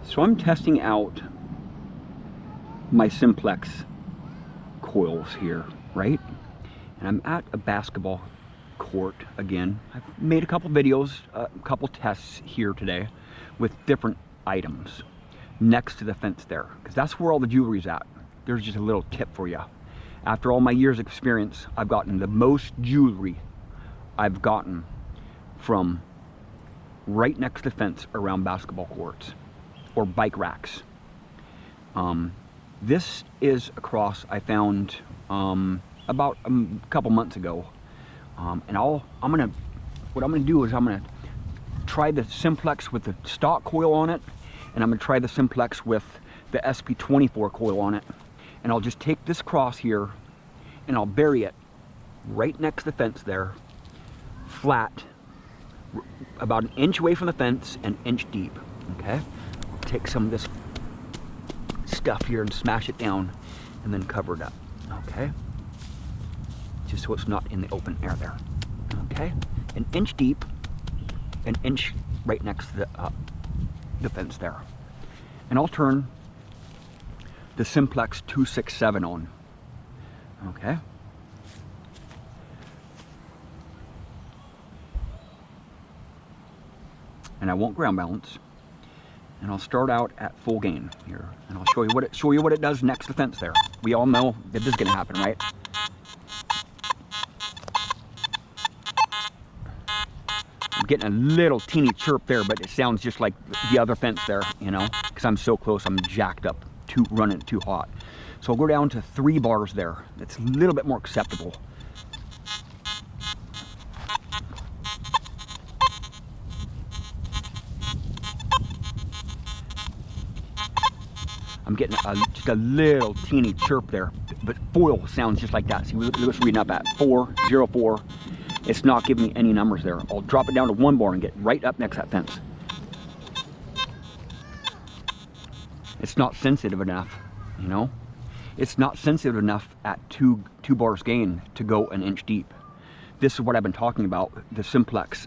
So I'm testing out my Simplex coils here, right? And I'm at a basketball court again. I've made a couple videos, a couple tests here today with different items next to the fence there, because that's where all the jewelry's at. There's just a little tip for you. After all my years of experience, I've gotten the most jewelry I've gotten from right next to the fence around basketball courts or bike racks. This is a cross I found about a couple months ago, and what I'm gonna do is I'm gonna try the Simplex with the stock coil on it, and I'm gonna try the Simplex with the SP24 coil on it, and I'll just take this cross here and I'll bury it right next to the fence there, flat, about an inch away from the fence and inch deep. Okay, I'll take some of this stuff here and smash it down and then cover it up. Okay, just so it's not in the open air there. Okay, an inch deep, an inch right next to the fence there. And I'll turn the Simplex 267 on. Okay, and I won't ground balance, and I'll start out at full gain here, and I'll show you what it does next to the fence there. We all know that this is going to happen, right? I'm getting a little teeny chirp there, but it sounds just like the other fence there, you know, because I'm so close. I'm jacked up, running too hot. So I'll go down to 3 bars there. It's a little bit more acceptable. I'm getting just a little teeny chirp there, but foil sounds just like that. See, what's reading up at 404. It's not giving me any numbers there. I'll drop it down to 1 bar and get right up next to that fence. It's not sensitive enough, you know. It's not sensitive enough at two bars gain to go an inch deep. This is what I've been talking about. The Simplex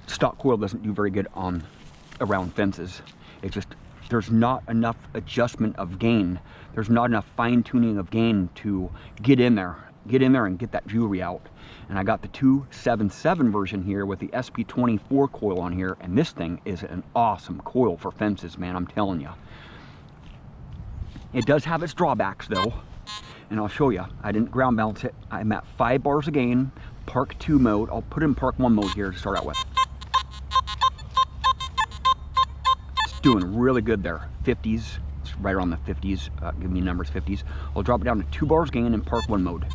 stock coil doesn't do very good on around fences. It's just, there's not enough adjustment of gain. There's not enough fine tuning of gain to get in there and get that jewelry out. And I got the 277 version here with the SP24 coil on here, and this thing is an awesome coil for fences, man, I'm telling you. It does have its drawbacks though, and I'll show you. I didn't ground balance it. I'm at 5 bars of gain, Park 2 mode. I'll put it in Park 1 mode here to start out with. It's doing really good there. 50s, it's right around the 50s, give me numbers, 50s. I'll drop it down to 2 bars gain in Park 1 mode.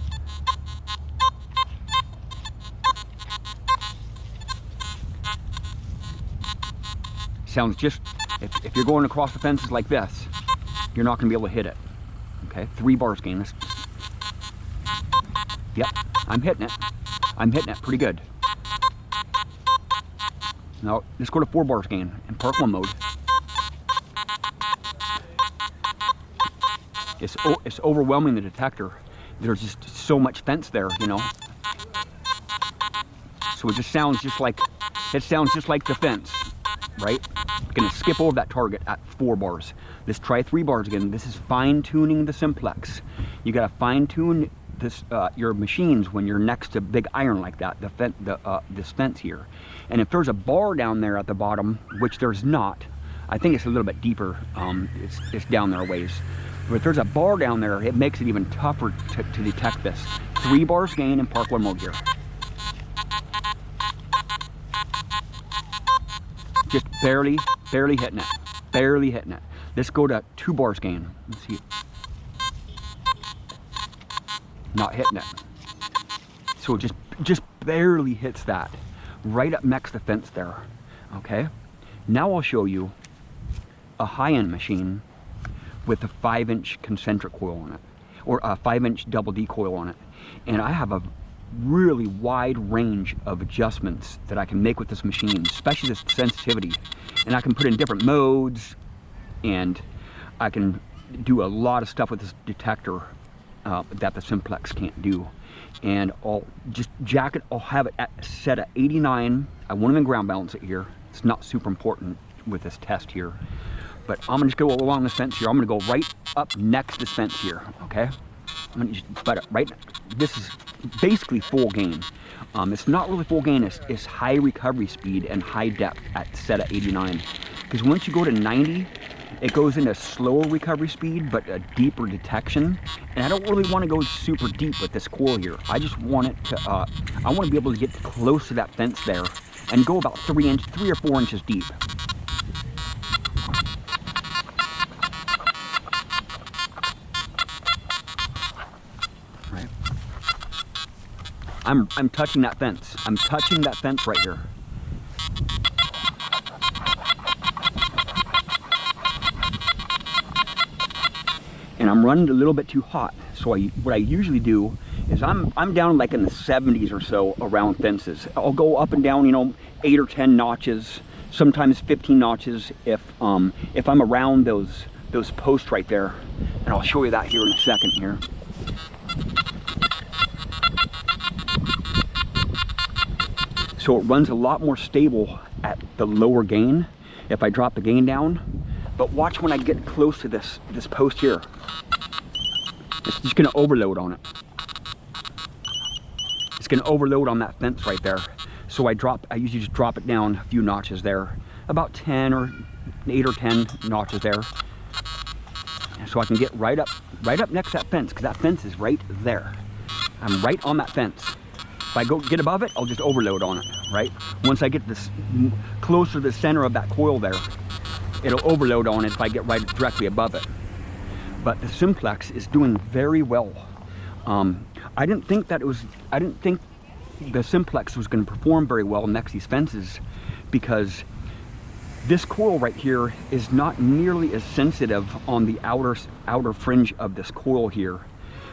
Sounds just, if you're going across the fences like this, you're not going to be able to hit it. Okay, 3 bars gain. Yep, I'm hitting it. I'm hitting it pretty good. Now, let's go to 4 bars gain in Park 1 mode. It's overwhelming the detector. There's just so much fence there, you know. So it just sounds just like, the fence, right? I'm gonna skip over that target at 4 bars. Let's try 3 bars again. This is fine tuning the Simplex. You gotta fine tune this your machines when you're next to big iron like that, this fence here. And if there's a bar down there at the bottom, which there's not, I think it's a little bit deeper, it's down there a ways. But if there's a bar down there, it makes it even tougher to detect this. 3 bars gain in Park 1 mode here. Just barely hitting it. Barely hitting it. Let's go to 2 bars gain. Let's see. Not hitting it. So it just barely hits that. Right up next to the fence there. Okay? Now I'll show you a high-end machine with a 5-inch concentric coil on it, or a 5-inch double D coil on it. And I have a really wide range of adjustments that I can make with this machine, especially this sensitivity. And I can put in different modes, and I can do a lot of stuff with this detector that the Simplex can't do. And I'll just jack it, I'll have it set at 89. I won't even ground balance it here. It's not super important with this test here. But I'm gonna just go along this fence here. I'm gonna go right up next to this fence here, okay? I'm gonna just butt it right. This is basically full gain. It's not really full gain, it's high recovery speed and high depth at set at 89. Because once you go to 90, it goes into slower recovery speed, but a deeper detection. And I don't really want to go super deep with this coil here. I just want it to, I want to be able to get close to that fence there and go about 3 or 4 inches deep. Right. I'm touching that fence. I'm touching that fence right here. And I'm running a little bit too hot. So what I usually do is I'm down like in the 70s or so around fences. I'll go up and down, you know, 8 or 10 notches, sometimes 15 notches if I'm around those posts right there. And I'll show you that here in a second here. So it runs a lot more stable at the lower gain if I drop the gain down. But watch when I get close to this post here. It's just gonna overload on it. It's gonna overload on that fence right there. So I usually just drop it down a few notches there. About 10 or 8 or 10 notches there. So I can get right up next to that fence, because that fence is right there. I'm right on that fence. If I get above it, I'll just overload on it, right? Once I get this closer to the center of that coil there, it'll overload on it if I get right directly above it. But the Simplex is doing very well. I didn't think the Simplex was going to perform very well next to these fences, because this coil right here is not nearly as sensitive on the outer fringe of this coil here,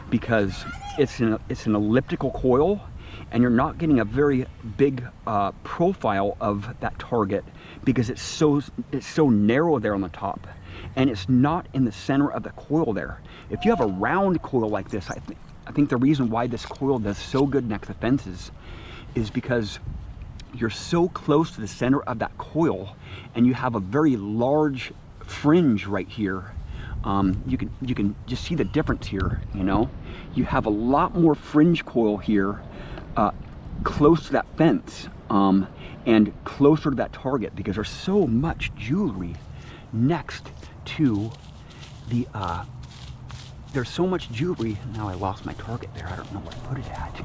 because it's an elliptical coil, and you're not getting a very big profile of that target because it's so narrow there on the top, and it's not in the center of the coil there. If you have a round coil like this, I think the reason why this coil does so good next to fences is because you're so close to the center of that coil, and you have a very large fringe right here. You can just see the difference here. You know, you have a lot more fringe coil here, close to that fence, and closer to that target, because there's so much jewelry next to the there's so much jewelry. Now I lost my target there. I don't know where I put it at.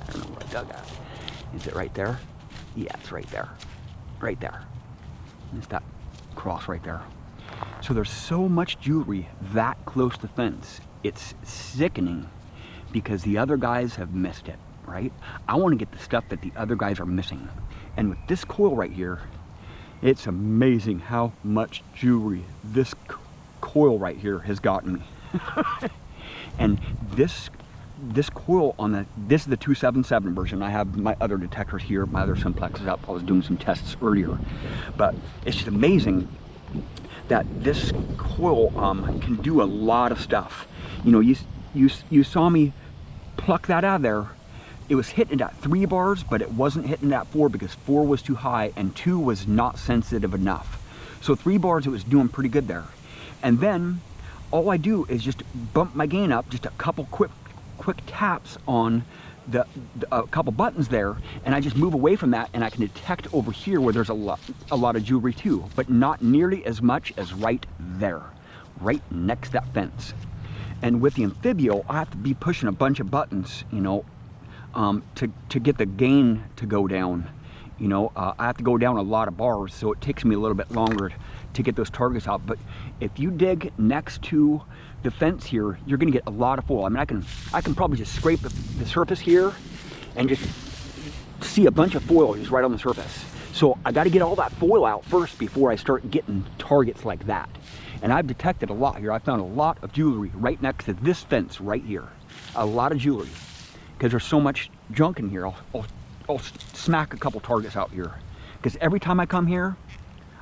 I don't know where I dug at. Is it right there? Yeah, it's right there. Right there. It's that cross right there. So there's so much jewelry that close to the fence. It's sickening, because the other guys have missed it, right? I want to get the stuff that the other guys are missing. And with this coil right here, it's amazing how much jewelry this coil right here has gotten me. And this coil this is the 277 version. I have my other detectors here, my other Simplexes up. I was doing some tests earlier, but it's just amazing that this coil can do a lot of stuff. You know, you saw me pluck that out of there. It was hitting at 3 bars, but it wasn't hitting at 4 because 4 was too high and 2 was not sensitive enough. So 3 bars, it was doing pretty good there. And then all I do is just bump my gain up, just a couple quick taps on a couple buttons there, and I just move away from that, and I can detect over here where there's a lot of jewelry too, but not nearly as much as right there, right next to that fence. And with the Anfibio, I have to be pushing a bunch of buttons, you know, to get the gain to go down. You know, I have to go down a lot of bars, so it takes me a little bit longer to get those targets out. But if you dig next to the fence here, you're going to get a lot of foil. I mean, I can probably just scrape the surface here and just see a bunch of foil just right on the surface. So I got to get all that foil out first before I start getting targets like that. And I've detected a lot here. I found a lot of jewelry right next to this fence right here. A lot of jewelry, because there's so much junk in here. I'll smack a couple targets out here, because every time I come here,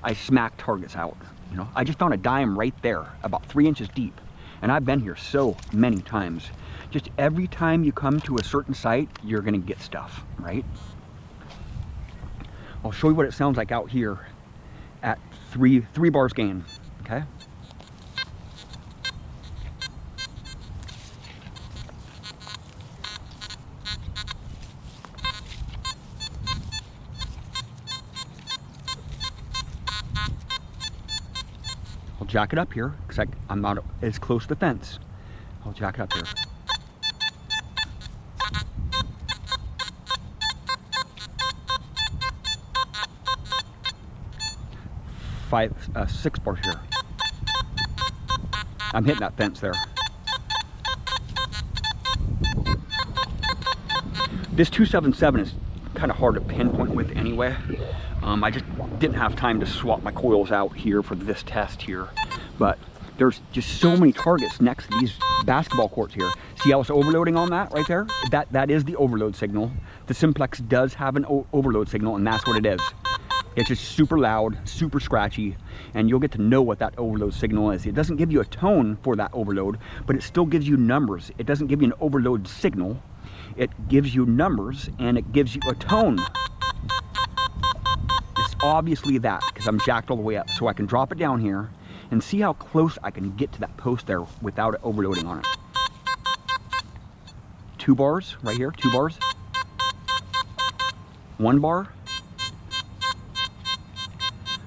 I smack targets out. You know, I just found a dime right there, about 3 inches deep, and I've been here so many times. Just every time you come to a certain site, you're gonna get stuff, right? I'll show you what it sounds like out here at three bars gain, okay? I'll jack it up here because I'm not as close to the fence. I'll jack it up here. Six bars here. I'm hitting that fence there. This 277 is kind of hard to pinpoint with anyway. I just didn't have time to swap my coils out here for this test here, but there's just so many targets next to these basketball courts here. See how it's overloading on that right there? That is the overload signal. The Simplex does have an overload signal, and that's what it is. It's just super loud, super scratchy, and you'll get to know what that overload signal is. It doesn't give you a tone for that overload, but it still gives you numbers. It doesn't give you an overload signal. It gives you numbers, and it gives you a tone. It's obviously that, because I'm jacked all the way up, so I can drop it down here and see how close I can get to that post there without it overloading on it. 2 bars right here, 2 bars. 1 bar.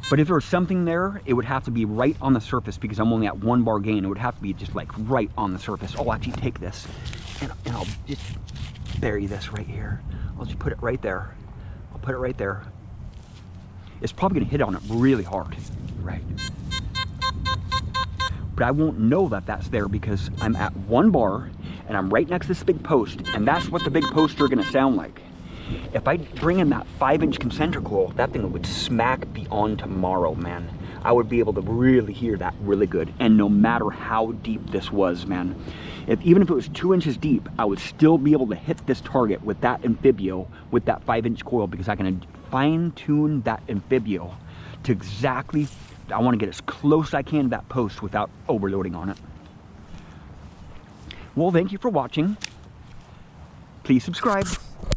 But if there was something there, it would have to be right on the surface because I'm only at 1 bar gain. It would have to be just like right on the surface. I'll actually take this and I'll just bury this right here. I'll just put it right there. I'll put it right there. It's probably gonna hit on it really hard, right? But I won't know that that's there because I'm at 1 bar and I'm right next to this big post, and that's what the big posts are gonna sound like. If I bring in that 5-inch concentric coil, that thing would smack beyond tomorrow, man. I would be able to really hear that really good. And no matter how deep this was, man, even if it was 2 inches deep, I would still be able to hit this target with that Anfibio, with that 5-inch coil, because I can fine tune that Anfibio to exactly, I want to get as close as I can to that post without overloading on it. Well, thank you for watching. Please subscribe.